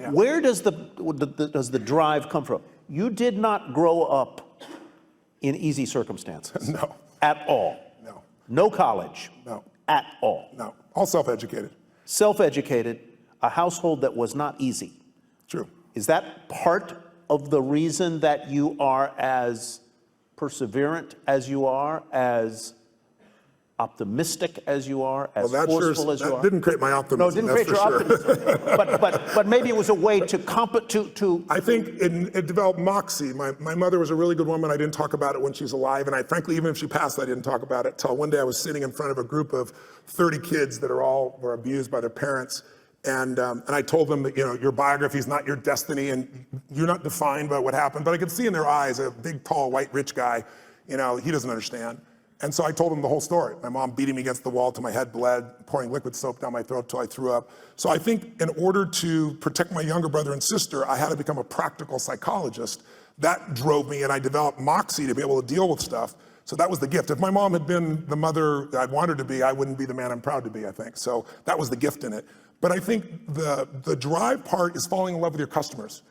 Yeah. Where does the drive come from? You did not grow up in easy circumstances. No. At all. No. No college. No. At all. No. All self-educated. Self-educated, a household that was not easy. True. Is that part of the reason that you are as perseverant as you are, as optimistic as you are, as forceful as you are? That didn't create my optimism. No, it didn't create your optimism. But maybe it was a way to I think it developed moxie. My mother was a really good woman. I didn't talk about it when she was alive, and frankly, even if she passed, I didn't talk about it till one day I was sitting in front of a group of 30 kids that were abused by their parents, and I told them that, your biography is not your destiny, and you're not defined by what happened. But I could see in their eyes, a big, tall, white, rich guy, he doesn't understand. And so I told him the whole story. My mom beating me against the wall till my head bled, pouring liquid soap down my throat till I threw up. So I think in order to protect my younger brother and sister, I had to become a practical psychologist. That drove me, and I developed moxie to be able to deal with stuff. So that was the gift. If my mom had been the mother that I'd wanted to be, I wouldn't be the man I'm proud to be, I think. So that was the gift in it. But I think the drive part is falling in love with your customers.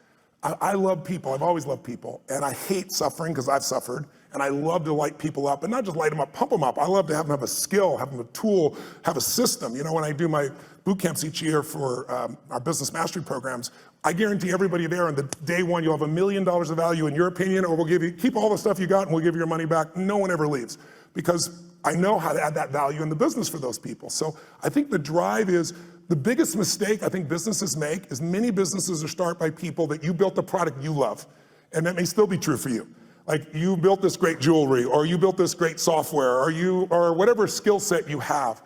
I love people. I've always loved people. And I hate suffering because I've suffered. And I love to light people up, and not just light them up, pump them up. I love to have them have a skill, have them a tool, have a system. When I do my boot camps each year for our business mastery programs, I guarantee everybody there on the day one, you'll have $1 million of value in your opinion, or we'll give you, keep all the stuff you got and we'll give you your money back. No one ever leaves, because I know how to add that value in the business for those people. So I think the drive is, the biggest mistake I think businesses make is many businesses are started by people that you built the product you love. And that may still be true for you. Like, you built this great jewelry, or you built this great software, or whatever skill set you have.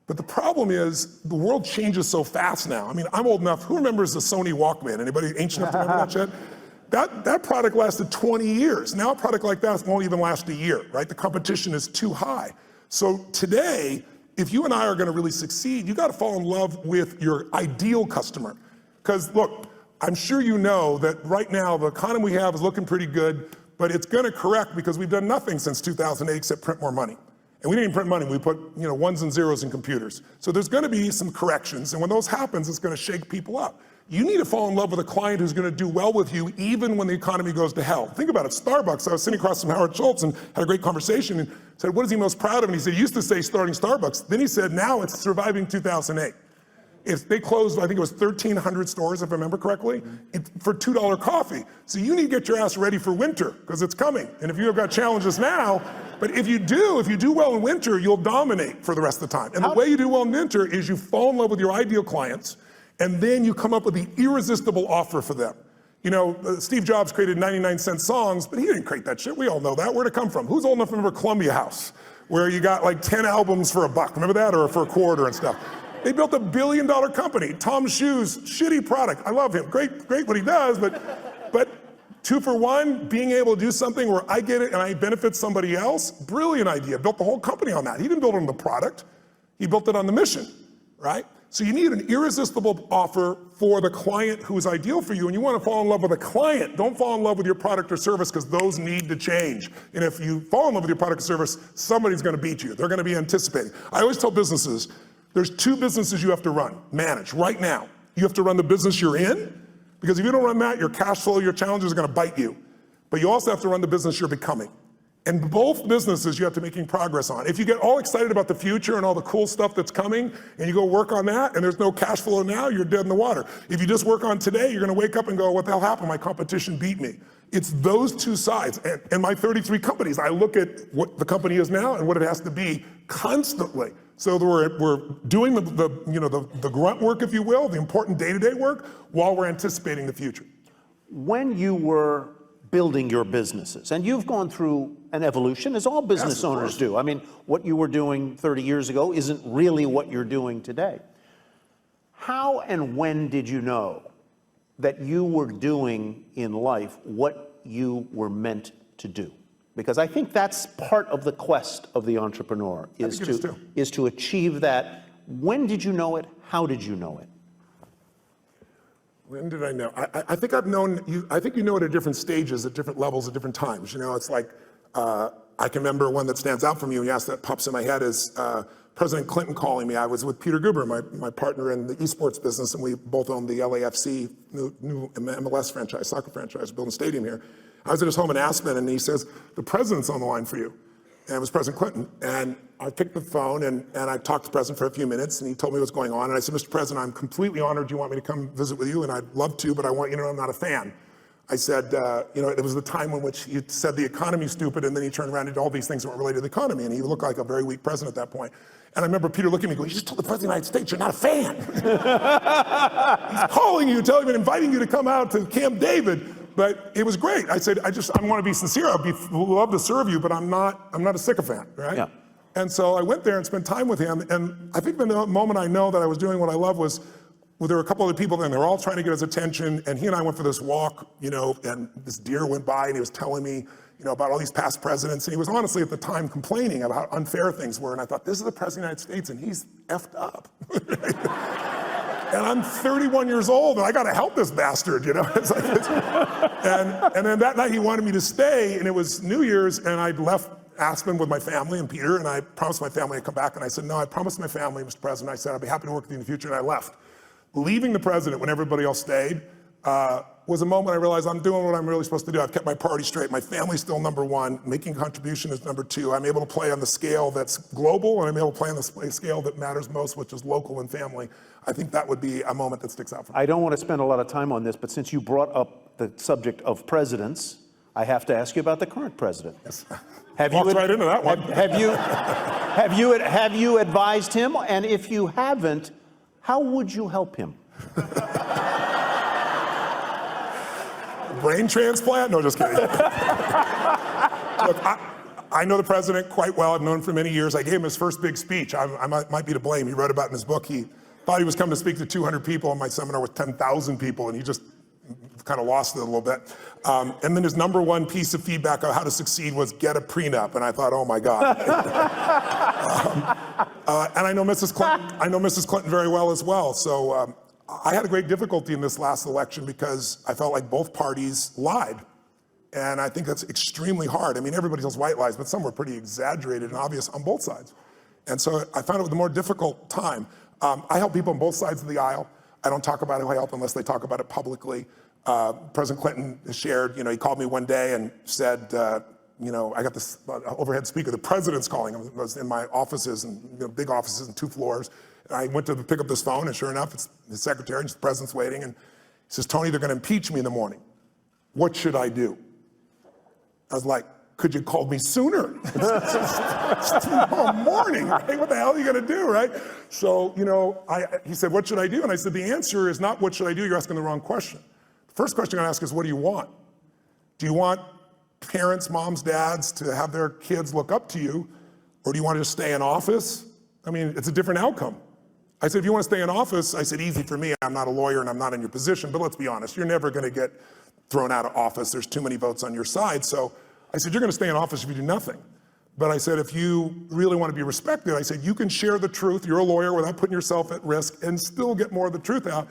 But the problem is, the world changes so fast now. I mean, I'm old enough. Who remembers the Sony Walkman? Anybody ancient enough to remember that shit? That product lasted 20 years. Now a product like that won't even last a year, right? The competition is too high. So today, if you and I are gonna really succeed, you gotta fall in love with your ideal customer. Because look, I'm sure you know that right now the economy we have is looking pretty good, but it's gonna correct because we've done nothing since 2008 except print more money. And we didn't even print money, we put ones and zeros in computers. So there's gonna be some corrections, and when those happens, it's gonna shake people up. You need to fall in love with a client who's gonna do well with you even when the economy goes to hell. Think about it, Starbucks, I was sitting across from Howard Schultz and had a great conversation and said, what is he most proud of? And he said, he used to say starting Starbucks. Then he said, now it's surviving 2008. If they closed, I think it was 1,300 stores, if I remember correctly, for $2 coffee. So you need to get your ass ready for winter, because it's coming. And if you have got challenges now, but if you do well in winter, you'll dominate for the rest of the time. And the way you do well in winter is you fall in love with your ideal clients, and then you come up with the irresistible offer for them. Steve Jobs created 99-cent songs, but he didn't create that shit. We all know that. Where'd it come from? Who's old enough to remember Columbia House, where you got like 10 albums for $1? Remember that? Or for a quarter and stuff. They built $1 billion company. Tom's Shoes, shitty product. I love him. Great what he does, but 2 for 1, being able to do something where I get it and I benefit somebody else, brilliant idea. Built the whole company on that. He didn't build it on the product. He built it on the mission, right? So you need an irresistible offer for the client who is ideal for you, and you want to fall in love with a client. Don't fall in love with your product or service, because those need to change. And if you fall in love with your product or service, somebody's going to beat you. They're going to be anticipating. I always tell businesses, there's 2 businesses you have to manage right now. You have to run the business you're in, because if you don't run that, your cash flow, your challenges are going to bite you. But you also have to run the business you're becoming. And both businesses you have to be making progress on. If you get all excited about the future and all the cool stuff that's coming, and you go work on that, and there's no cash flow now, you're dead in the water. If you just work on today, you're gonna wake up and go, what the hell happened? My competition beat me. It's those 2 sides. And my 33 companies, I look at what the company is now and what it has to be constantly. So we're doing the grunt work, if you will, the important day-to-day work, while we're anticipating the future. When you were building your businesses, and you've gone through an evolution, as all business owners do. I mean, what you were doing 30 years ago isn't really what you're doing today. How and when did you know that you were doing in life what you were meant to do? Because I think that's part of the quest of the entrepreneur, is to achieve that. When did you know it? How did you know it? When did I know? I think I've known you. I think you know it at different stages, at different levels, at different times. It's like, I can remember one that stands out from you, and yes, that pops in my head is President Clinton calling me. I was with Peter Guber, my partner in the esports business, and we both owned the LAFC, new MLS franchise, soccer franchise, building a stadium here. I was at his home in Aspen, and he says, the president's on the line for you. And it was President Clinton. And I picked the phone, and I talked to the president for a few minutes, and he told me what's going on. And I said, Mr. President, I'm completely honored you want me to come visit with you, and I'd love to, but I want you to know I'm not a fan. I said, it was the time in which he said the economy's stupid, and then he turned around and did all these things that weren't related to the economy, and he looked like a very weak president at that point. And I remember Peter looking at me and going, you just told the President of the United States you're not a fan. He's calling you, telling you, and inviting you to come out to Camp David. But it was great. I said, I want to be sincere. I'd love to serve you, but I'm not a sycophant, right? Yeah. And so I went there and spent time with him. And I think the moment I know that I was doing what I love was, well, there were a couple other people there, and they were all trying to get his attention. And he and I went for this walk, and this deer went by, and he was telling me, about all these past presidents. And he was honestly at the time complaining about how unfair things were. And I thought, this is the President of the United States, and he's effed up. And I'm 31 years old, and I got to help this bastard, It's like and then that night he wanted me to stay, and it was New Year's, and I left Aspen with my family and Peter, and I promised my family I'd come back, and I said, no, I promised my family, Mr. President, I said, I'd be happy to work with you in the future, and I left. Leaving the president when everybody else stayed was a moment I realized I'm doing what I'm really supposed to do. I've kept my priorities straight. My family's still number one. Making a contribution is number two. I'm able to play on the scale that's global, and I'm able to play on the scale that matters most, which is local and family. I think that would be a moment that sticks out for me. I don't want to spend a lot of time on this, but since you brought up the subject of presidents, I have to ask you about the current president. Yes. Walked right into that one. Have you advised him? And if you haven't, how would you help him? Brain transplant? No, just kidding. Look, I know the president quite well. I've known him for many years. I gave him his first big speech. I might be to blame. He wrote about it in his book. He thought he was coming to speak to 200 people in my seminar with 10,000 people, and he just kind of lost it a little bit. And then his number one piece of feedback on how to succeed was get a prenup. And I thought, oh my God. And I know Mrs. Clinton very well as well. So I had a great difficulty in this last election because I felt like both parties lied. And I think that's extremely hard. I mean, everybody tells white lies, but some were pretty exaggerated and obvious on both sides. And so I found it was a more difficult time. I help people on both sides of the aisle. I don't talk about who I help unless they talk about it publicly. President Clinton shared, he called me one day and said, I got this overhead speaker, the president's calling him. I was in my offices, and big offices and 2 floors. And I went to pick up this phone, and sure enough, it's his secretary, and the president's waiting. And he says, Tony, they're going to impeach me in the morning. What should I do? I was like, could you call me sooner? It's tomorrow morning, right? What the hell are you going to do, right? So, he said, what should I do? And I said, the answer is not what should I do? You're asking the wrong question. The first question I ask is, what do you want? Do you want parents, moms, dads to have their kids look up to you? Or do you want to just stay in office? I mean, it's a different outcome. I said, if you want to stay in office, I said, easy for me. I'm not a lawyer and I'm not in your position, but let's be honest, you're never going to get thrown out of office. There's too many votes on your side. So I said, you're going to stay in office if you do nothing. But I said, if you really want to be respected, I said, you can share the truth. You're a lawyer without putting yourself at risk and still get more of the truth out.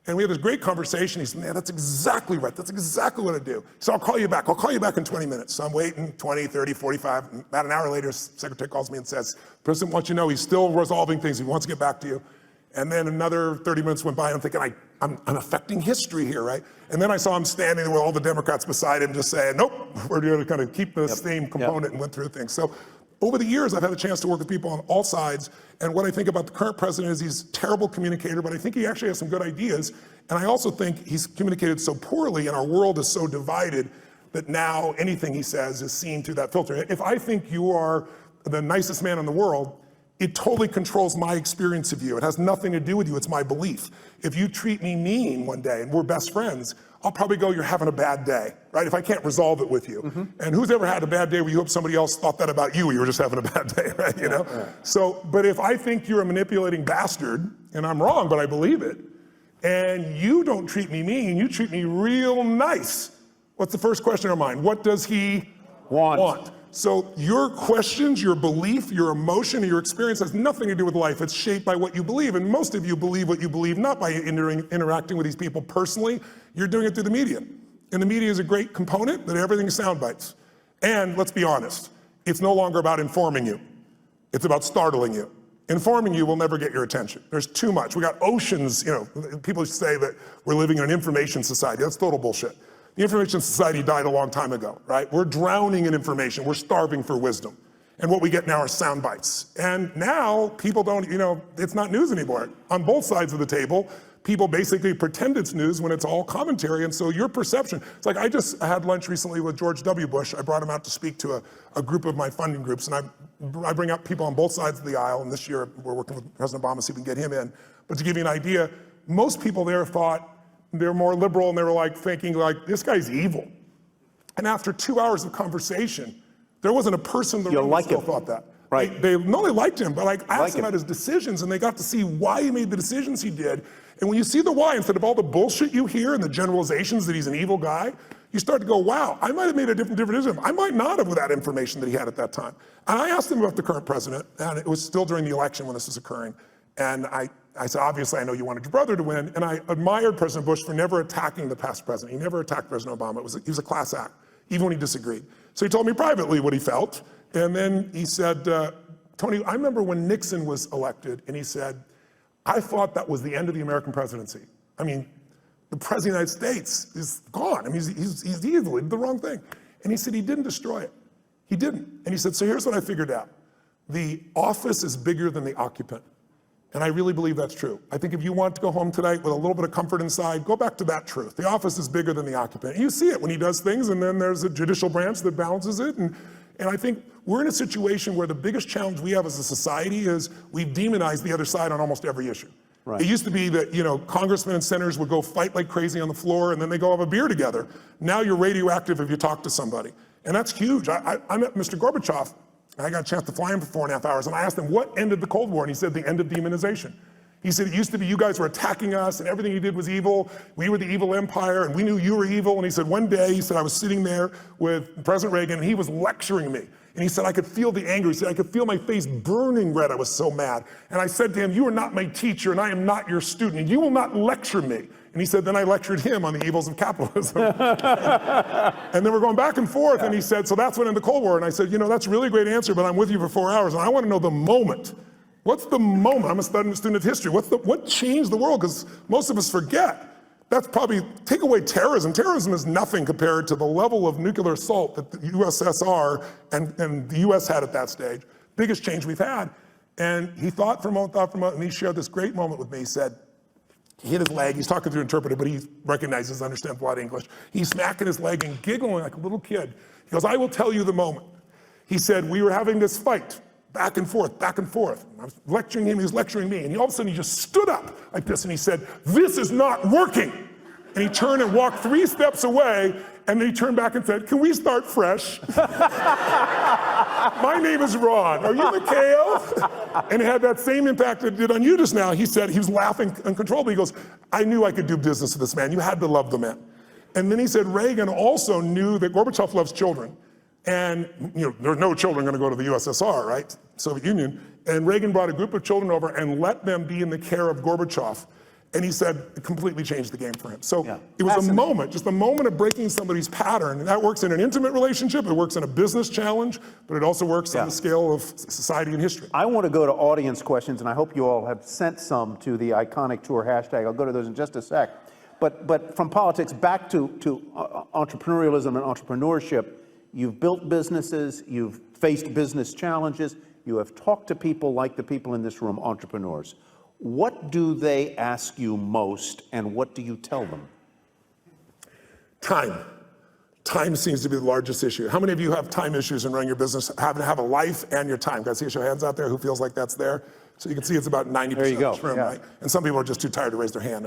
And we had this great conversation. He said, man, that's exactly right. That's exactly what I do. So I'll call you back. I'll call you back in 20 minutes. So I'm waiting 20, 30, 45. About an hour later, his secretary calls me and says, President wants you to know he's still resolving things. He wants to get back to you. And then another 30 minutes went by, and I'm thinking, I'm affecting history here, right? And then I saw him standing there with all the Democrats beside him just saying, nope, we're going to kind of keep the same component and went through things. So over the years, I've had a chance to work with people on all sides. And what I think about the current president is he's a terrible communicator, but I think he actually has some good ideas. And I also think he's communicated so poorly, and our world is so divided that now anything he says is seen through that filter. If I think you are the nicest man in the world, it totally controls my experience of you. It has nothing to do with you, it's my belief. If you treat me mean one day and we're best friends, I'll probably go, you're having a bad day, right? If I can't resolve it with you. Mm-hmm. And who's ever had a bad day where you hope somebody else thought that about you, you were just having a bad day, right? Yeah. So, but if I think you're a manipulating bastard, and I'm wrong, but I believe it, and you don't treat me mean, you treat me real nice, what's the first question in our mind? What does he want? So your questions, your belief, your emotion, your experience has nothing to do with life. It's shaped by what you believe. And most of you believe what you believe, not by interacting with these people personally. You're doing it through the media. And the media is a great component, but everything is sound bites. And let's be honest, it's no longer about informing you. It's about startling you. Informing you will never get your attention. There's too much. We got oceans, people say that we're living in an information society. That's total bullshit. The information society died a long time ago, right? We're drowning in information. We're starving for wisdom. And what we get now are sound bites. And now people don't, it's not news anymore. On both sides of the table, people basically pretend it's news when it's all commentary. And so your perception, it's like I had lunch recently with George W. Bush. I brought him out to speak to a group of my funding groups. And I bring out people on both sides of the aisle. And this year we're working with President Obama to see if we can get him in. But to give you an idea, most people there thought they're more liberal and they were thinking this guy's evil. And after 2 hours of conversation, there wasn't a person in the room that still thought that. Right. They liked him, but I asked them about his decisions and they got to see why he made the decisions he did. And when you see the why, instead of all the bullshit you hear and the generalizations that he's an evil guy, you start to go, wow, I might have made a different decision. I might not have with that information that he had at that time. And I asked him about the current president, and it was still during the election when this was occurring. And I said, obviously, I know you wanted your brother to win. And I admired President Bush for never attacking the past president. He never attacked President Obama. He was a class act, even when he disagreed. So he told me privately what he felt. And then he said, Tony, I remember when Nixon was elected, and he said, I thought that was the end of the American presidency. I mean, the president of the United States is gone. I mean, he's evil, he did the wrong thing. And he said he didn't destroy it. He didn't. And he said, so here's what I figured out. The office is bigger than the occupant. And I really believe that's true. I think if you want to go home tonight with a little bit of comfort inside, go back to that truth. The office is bigger than the occupant. And you see it when he does things, and then there's a judicial branch that balances it. And I think we're in a situation where the biggest challenge we have as a society is we've demonized the other side on almost every issue. Right. It used to be that, congressmen and senators would go fight like crazy on the floor and then they go have a beer together. Now you're radioactive if you talk to somebody. And that's huge. I met Mr. Gorbachev. I got a chance to fly him for 4.5 hours, and I asked him what ended the Cold War, and he said the end of demonization. He said it used to be you guys were attacking us and everything you did was evil. We were the evil empire and we knew you were evil. And he said one day, I was sitting there with President Reagan and he was lecturing me. And he said, I could feel the anger. He said, I could feel my face burning red. I was so mad. And I said to him, you are not my teacher and I am not your student. You will not lecture me. And he said, then I lectured him on the evils of capitalism. And then we're going back and forth. And he said, so that's what ended the Cold War. And I said, that's a really great answer, but I'm with you for 4 hours. And I want to know the moment. What's the moment? I'm a student of history. What changed the world? Because most of us forget. That's probably, take away terrorism. Terrorism is nothing compared to the level of nuclear assault that the USSR and the US had at that stage. Biggest change we've had. And he thought for a moment, and he shared this great moment with me. He said, he hit his leg, he's talking through an interpreter, but he recognizes, understands a lot of English. He's smacking his leg and giggling like a little kid. He goes, I will tell you the moment. He said, we were having this fight. Back and forth, back and forth. I was lecturing him, he was lecturing me, and all of a sudden he just stood up like this and he said, this is not working. And he turned and walked 3 steps away, and then he turned back and said, can we start fresh? My name is Ron, are you Mikhail? And it had that same impact it did on you just now. He said, he was laughing uncontrollably. He goes, I knew I could do business with this man. You had to love the man. And then he said, Reagan also knew that Gorbachev loves children. And there are no children going to go to the USSR, right? Soviet Union. And Reagan brought a group of children over and let them be in the care of Gorbachev. And he said it completely changed the game for him. So it was a moment, just a moment of breaking somebody's pattern. And that works in an intimate relationship, it works in a business challenge, but it also works on the scale of society and history. I want to go to audience questions, and I hope you all have sent some to the Iconic Tour hashtag. I'll go to those in just a sec. But from politics back to entrepreneurialism and entrepreneurship, you've built businesses, you've faced business challenges, you have talked to people like the people in this room, entrepreneurs. What do they ask you most, and what do you tell them? Time. Time seems to be the largest issue. How many of you have time issues in running your business, having to have a life and your time? Can I see a show of hands out there who feels like that's there? So you can see it's about 90% of this room, right? And some people are just too tired to raise their hand.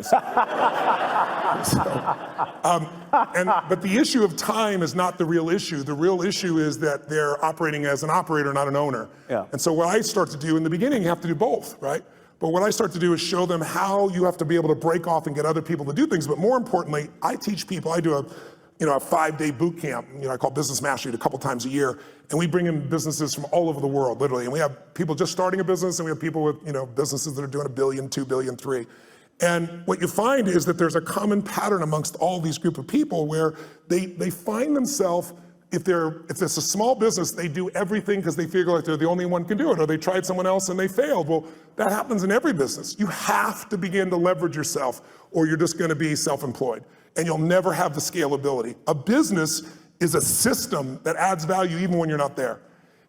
But the issue of time is not the real issue. The real issue is that they're operating as an operator, not an owner. And so what I start to do in the beginning, you have to do both, right? But what I start to do is show them how you have to be able to break off and get other people to do things. But more importantly, I teach people, I do a 5-day boot camp, I call Business Mastery, a couple times a year. And we bring in businesses from all over the world, literally. And we have people just starting a business, and we have people with, businesses that are doing $1 billion, $2 billion, $3 billion. And what you find is that there's a common pattern amongst all these group of people where they find themselves if it's a small business, they do everything because they feel like they're the only one who can do it, or they tried someone else and they failed. Well, that happens in every business. You have to begin to leverage yourself, or you're just going to be self-employed, and you'll never have the scalability. A business is a system that adds value even when you're not there.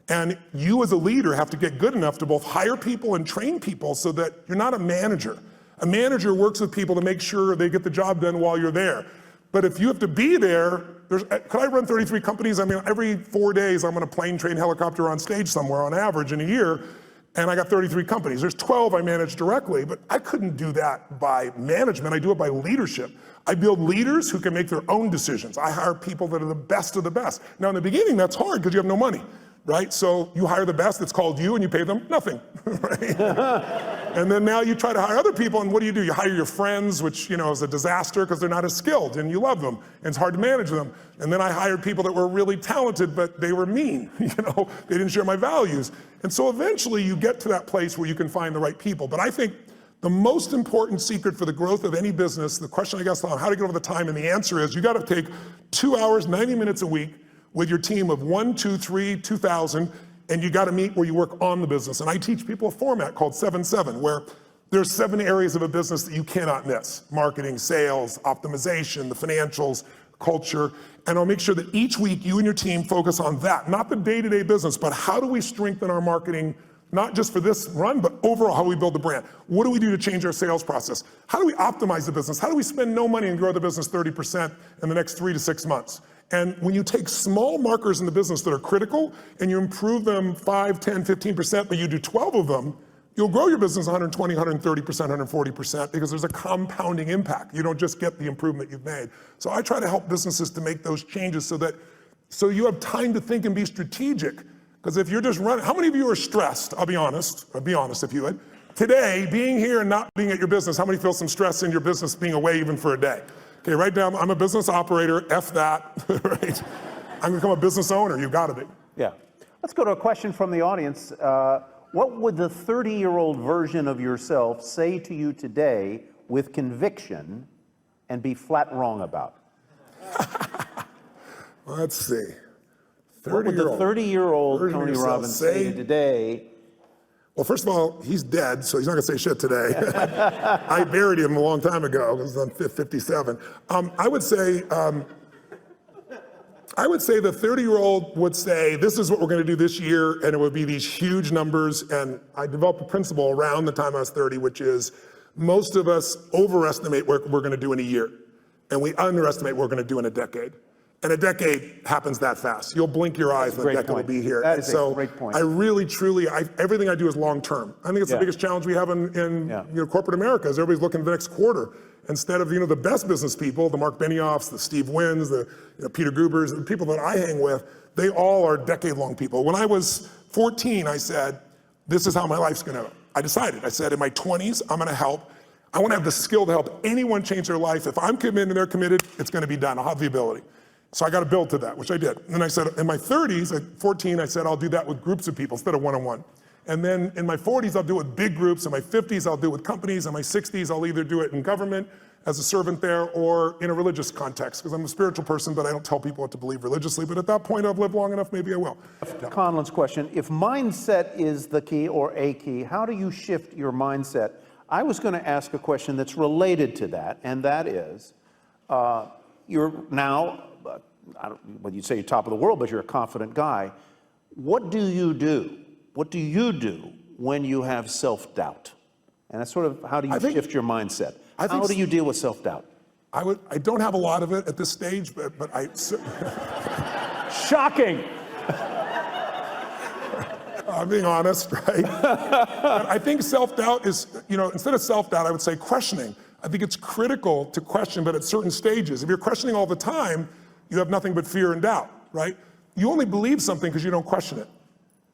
And you as a leader have to get good enough to both hire people and train people so that you're not a manager. A manager works with people to make sure they get the job done while you're there. But if you have to be there, could I run 33 companies? I mean, every 4 days I'm on a plane, train, helicopter on stage somewhere on average in a year, and I got 33 companies. There's 12 I manage directly, but I couldn't do that by management. I do it by leadership. I build leaders who can make their own decisions. I hire people that are the best of the best. Now in the beginning, that's hard because you have no money, right? So you hire the best, it's called you, and you pay them nothing, right? And then now you try to hire other people, and what do? You hire your friends, which is a disaster because they're not as skilled, and you love them, and it's hard to manage them. And then I hired people that were really talented, but they were mean, they didn't share my values. And so eventually you get to that place where you can find the right people. But I think the most important secret for the growth of any business, the question I guess, how to get over the time, and the answer is you got to take 2 hours, 90 minutes a week with your team of 1, 2, 3, 2,000, and you got to meet where you work on the business. And I teach people a format called 7-7, where there's 7 areas of a business that you cannot miss: marketing, sales, optimization, the financials, culture. And I'll make sure that each week you and your team focus on that, not the day-to-day business, but how do we strengthen our marketing, not just for this run, but overall how we build the brand. What do we do to change our sales process? How do we optimize the business? How do we spend no money and grow the business 30% in the next 3 to 6 months? And when you take small markers in the business that are critical and you improve them 5, 10, 15%, but you do 12 of them, you'll grow your business 120, 130%, 140% because there's a compounding impact. You don't just get the improvement you've made. So I try to help businesses to make those changes so you have time to think and be strategic. Because if you're just running, how many of you are stressed? I'll be honest if you would. Today, being here and not being at your business, how many feel some stress in your business being away even for a day? Okay, write down, I'm a business operator, F that, right? I'm gonna become a business owner, you gotta be. Yeah. Let's go to a question from the audience. What would the 30-year-old version of yourself say to you today with conviction and be flat wrong about? Let's see. What would the 30-year-old Tony Robbins say to you today? Well, first of all, he's dead, so he's not gonna say shit today. I buried him a long time ago, because I'm 57. I would say the 30-year-old would say, this is what we're gonna do this year, and it would be these huge numbers. And I developed a principle around the time I was 30, which is most of us overestimate what we're gonna do in a year, and we underestimate what we're gonna do in a decade. And a decade happens that fast. You'll blink your eyes and the decade will be here. That is a great point. I really, truly, everything I do is long term. I think it's the biggest challenge we have in corporate America is everybody's looking at the next quarter. Instead of the best business people, the Mark Benioffs, the Steve Wynn's, the Peter Gubers, the people that I hang with, they all are decade-long people. When I was 14, I said, this is how my life's gonna. I said in my 20s, I'm gonna help. I wanna have the skill to help anyone change their life. If I'm committed and they're committed, it's gonna be done. I'll have the ability. So I got to build to that, which I did. And then I said, in my 30s, at 14, I said, I'll do that with groups of people instead of one-on-one. And then in my 40s, I'll do it with big groups. In my 50s, I'll do it with companies. In my 60s, I'll either do it in government as a servant there or in a religious context, because I'm a spiritual person, but I don't tell people what to believe religiously. But at that point, I've lived long enough, maybe I will. Conlon's question, if mindset is the key or a key, how do you shift your mindset? I was going to ask a question that's related to that, and that is, you're now, well, you'd say you're top of the world, but you're a confident guy. What do you do? What do you do when you have self-doubt? And that's sort of, how do you shift your mindset? How do you deal with self-doubt? I don't have a lot of it at this stage, but I... Shocking! I'm being honest, right? But I think self-doubt is, instead of self-doubt, I would say questioning. I think it's critical to question, but at certain stages. If you're questioning all the time, you have nothing but fear and doubt, right? You only believe something because you don't question it,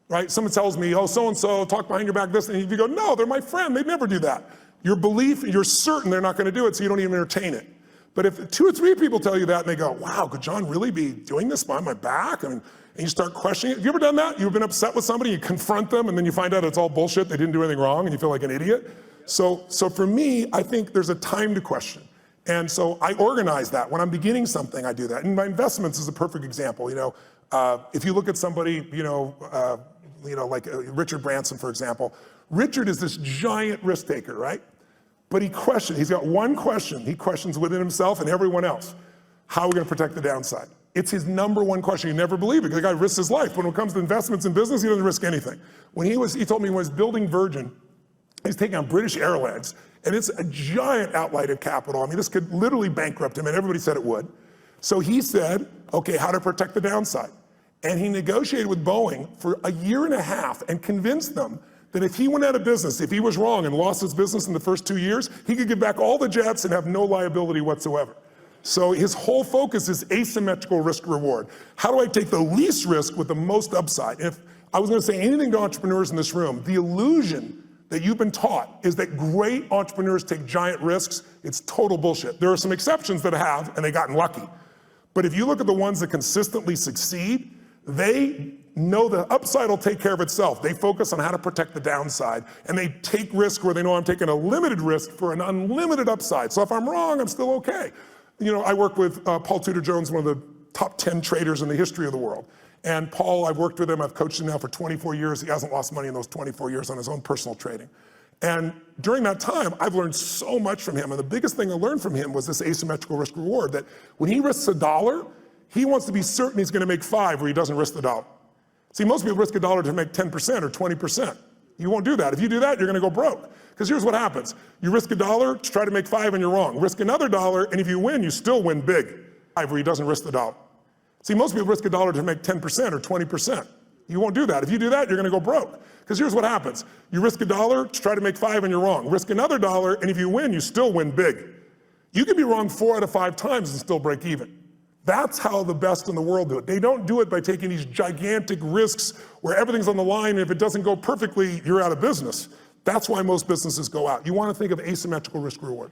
right? Someone tells me, oh, so-and-so, talk behind your back this, and you go, no, they're my friend, they'd never do that. Your belief, you're certain they're not gonna do it, so you don't even entertain it. But if 2 or 3 people tell you that and they go, wow, could John really be doing this behind my back? And you start questioning it. Have you ever done that? You've been upset with somebody, you confront them, and then you find out it's all bullshit, they didn't do anything wrong, and you feel like an idiot? So for me, I think there's a time to question. And so I organize that. When I'm beginning something, I do that. And my investments is a perfect example. If you look at somebody, like Richard Branson, for example. Richard is this giant risk taker, right? But he's got one question. He questions within himself and everyone else. How are we gonna protect the downside? It's his number one question. You never believe it, because the guy risks his life. When it comes to investments in business, he doesn't risk anything. He told me when he was building Virgin, he's taking on British Airlines, and it's a giant outlay of capital. I mean, this could literally bankrupt him, and everybody said it would. So he said, okay, how to protect the downside. And he negotiated with Boeing for a year and a half and convinced them that if he went out of business, if he was wrong and lost his business in the first 2 years, he could give back all the jets and have no liability whatsoever. So his whole focus is asymmetrical risk reward. How do I take the least risk with the most upside? If I was gonna say anything to entrepreneurs in this room, the illusion that you've been taught is that great entrepreneurs take giant risks. It's total bullshit. There are some exceptions that have, and they've gotten lucky. But if you look at the ones that consistently succeed, they know the upside will take care of itself. They focus on how to protect the downside, and they take risk where they know I'm taking a limited risk for an unlimited upside. So if I'm wrong, I'm still okay. I work with Paul Tudor Jones, one of the top 10 traders in the history of the world. And Paul, I've worked with him, I've coached him now for 24 years. He hasn't lost money in those 24 years on his own personal trading. And during that time, I've learned so much from him. And the biggest thing I learned from him was this asymmetrical risk reward, that when he risks $1, he wants to be certain he's gonna make 5 where he doesn't risk the $1. See, most people risk $1 to make 10% or 20%. You won't do that. If you do that, you're gonna go broke. Because here's what happens. You risk $1 to try to make 5 and you're wrong. Risk another $1, and if you win, you still win big. 5 where he doesn't risk the $1. See, most people risk $1 to make 10% or 20%. You won't do that. If you do that, you're gonna go broke. Because here's what happens. You risk $1 to try to make 5 and you're wrong. Risk another $1, and if you win, you still win big. You can be wrong 4 out of 5 times and still break even. That's how the best in the world do it. They don't do it by taking these gigantic risks where everything's on the line, and if it doesn't go perfectly, you're out of business. That's why most businesses go out. You wanna think of asymmetrical risk reward.